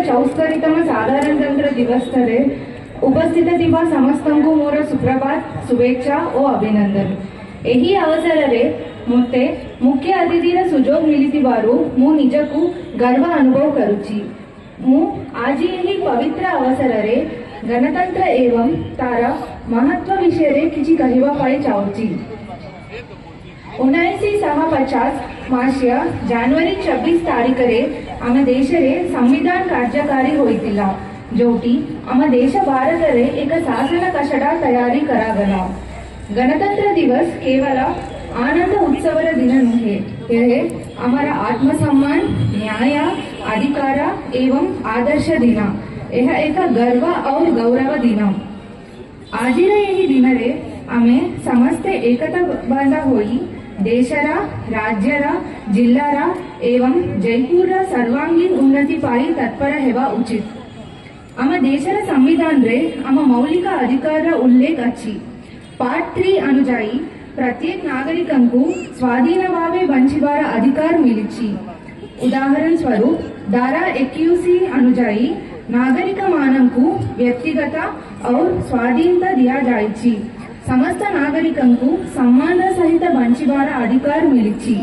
2064तम साधारणतंत्र दिवस रे उपस्थित थिबा समस्तंकु मोर सुप्रभात शुभेच्छा और अभिनंदन। एही अवसर रे मते मुख्य अतिथि सुजोग मिलिथिबारु मु निजकु गर्व अनुभव करुछि। मु आज एही पवित्र अवसर रे गणतंत्र एवं तार महत्व विषय रे किछि कहिबा पाई चाहुछि। 1950 मासिया जनवरी 26 तारीख रे आम देश रे संविधान कार्यकारी होइतिला, जोटी आम देश भारत रे एक शासन कषडा तयारी करागला। गणतंत्र दिवस केवल आनंद उत्सवर दिन नुहे, यह हमारा आत्मसम्मान, न्याय, अधिकार एवं आदर्श दिन। यह एक गर्व और गौरव दिन। आज यही दिन रे आमे समस्ते एकता बंध होई देशरा, राज्यरा, जिल्लारा एवं जयपुर सर्वांगीण उन्नति पाई तत्पर हेवा उचित। आम देशर संविधान रे आम मौलिक अधिकार उल्लेख अच्छी। पार्ट 3 अनुजाई प्रत्येक नागरिकंकु स्वाधीन भावे बंचिबार अधिकार मिलिछि। उदाहरण स्वरूप धारा 21 अनुजाई नागरिक मानंकु व्यक्तिगत और स्वाधीनता दिया जायछि। समस्त नागरिकंकु सम्मान सहित बंचिबार अधिकार मिलिछि।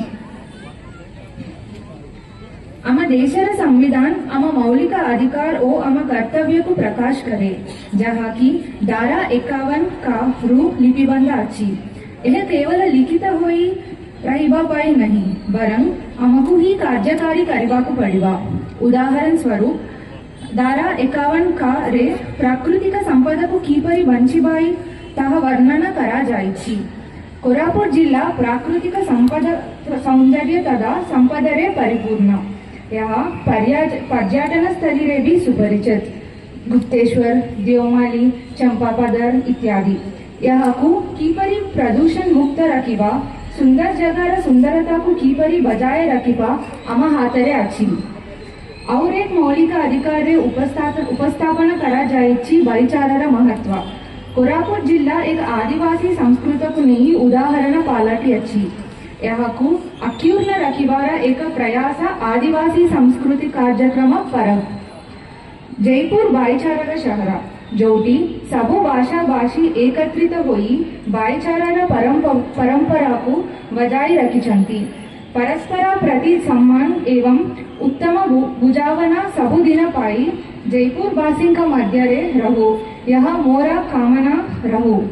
आम देशर संविधान आम मौलिक अधिकार और आम कर्तव्य को प्रकाश करे, जहाँ की धारा 51 का रूप लिपिबंध अछि। यह केवल लिखित होई रहिबा पाई नहीं, बरं आमकु ही कार्यकारी करबाकु पड़िबा। उदाहरण स्वरूप धारा 51 का रे प्राकृतिक संपदा को कीपरि बंचिबाई ताहा वर्णन करा जायछि। कोरापुट जिला प्राकृतिक संपदा सौंदर्य तथा संपदा रे परिपूर्ण। यहाँ पर्यटन स्थली रे भी सुपरिचित गुप्तेश्वर, देवमाली, चंपापदर इत्यादि। यहाँ को कीपरि प्रदूषण मुक्त रखिबा, सुंदर जगह सुंदरता को कीपरि बजाय रखिबा आम हातरे अछि। और एक मौलिक अधिकार रे उपस्थापन करा जायछि भाईचारार महत्व। कोरापुट जिला एक आदिवासी संस्कृत को नहीं उदाहरण पालटी अछि। यहाँ को अक्यूर्ण रखिबार एक प्रयास आदिवासी संस्कृति कार्यक्रम परब। जयपुर भाईचारार शहर, जोटी सबो भाषा भाषी एकत्रित होई भाईचारार परंपरा को बजाय रखिछंती। परस्पर प्रति सम्मान एवं उत्तम बुझावना सबुदिन पाई जयपुर वासी का मध्य रे रहो, यह मोरा कामना रहो।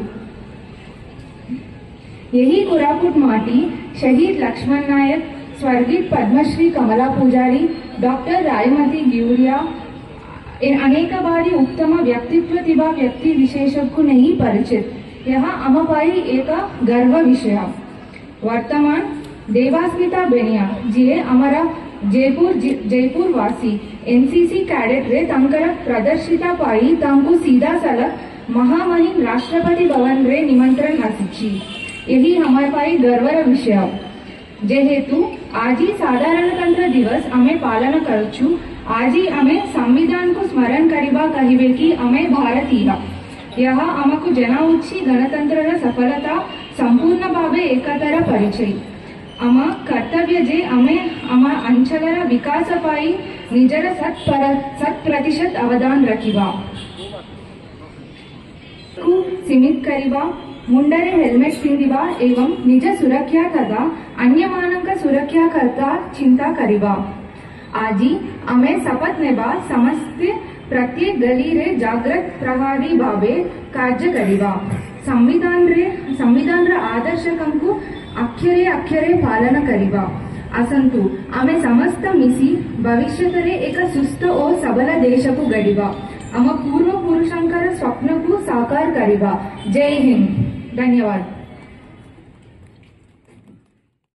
यही कोरापुट माटी शहीद लक्ष्मण नायक, स्वर्गीय पद्मश्री कमला पूजारी, डॉक्टर रायमती गिउरिया अनेक बारी उत्तम व्यक्तित्व थिबा व्यक्ति विशेष को नहीं परिचित। यह आम पाई एक गर्व विषय। वर्तमान देवास्मिता बेनिया जी हमारा जयपुर वासी एनसीसी कैडेट रे तंकर प्रदर्शिता पाई तांको सीधा सलग महामहिम राष्ट्रपति भवन रे निमंत्रण आसिछि। यही हमारे पाई गर्वर विषय। जेहेतु आज ही साधारणतंत्र दिवस आमे पालन करछु, आज ही आमे संविधान को स्मरण करिबा कहिबे कि आमे भारतीय। यह आमको जनाउछि गणतंत्र सफलता संपूर्ण भावे एकतर परिचय। आम कर्तव्य जे आमे आम अंचलर विकास पाई निजर 100% अवदान रखिबा को सीमित करिबा, मुंडरे हेलमेट पिंधिबा एवं निज सुरक्षा तथा अन्य मानक सुरक्षा करता चिंता करिबा। आज आमे शपथ नेबा समस्त प्रत्येक गली रे जागृत प्रहरी भावे कार्य करिबा। संविधान रे आदर्शकंकु अक्षरे पालन करिबा। असंतु आमे समस्त मिसी भविष्य रे एक सुस्थ और सबल देश को गढ़िबा। आम पूर्व पुरुषंकर स्वप्न को साकार करिबा। जय हिंद। धन्यवाद।